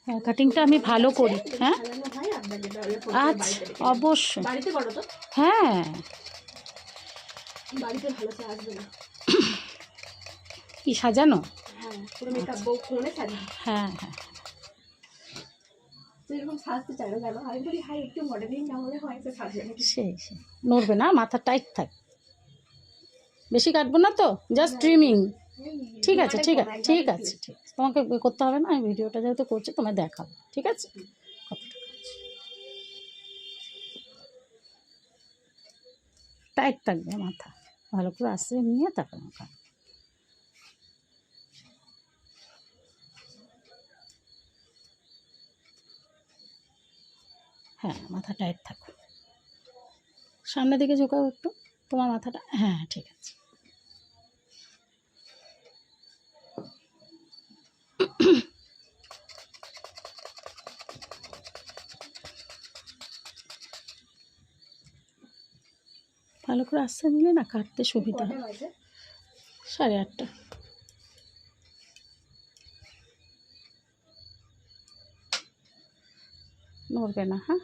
Hair কাটিংটা আমি ভালো করি। হ্যাঁ আচ্ছা, অবশ্যই। হ্যাঁ কি সাজানো? হ্যাঁ হ্যাঁ সেই সেই নড়বে না, মাথা টাইট থাক, বেশি কাটবো না তো, জাস্ট ট্রিমিং। ঠিক আছে ঠিক আছে ঠিক আছে ঠিক আছে, তোমাকে করতে হবে না, আমি ভিডিওটা যেহেতু করছি তোমায় দেখাবো। ঠিক আছে, টাইট থাকবে মাথা, ভালো করে আশ্রয় নিয়ে তারপর মাথা। হ্যাঁ মাথা টাইট থাকো, সামনের দিকে ঝোঁকাও একটু তোমার মাথাটা। হ্যাঁ ঠিক আছে। ভালো করে আশ্রয় নিলে না কাটতে সুবিধা হয়। 8:30। নড়বে না, হ্যাঁ।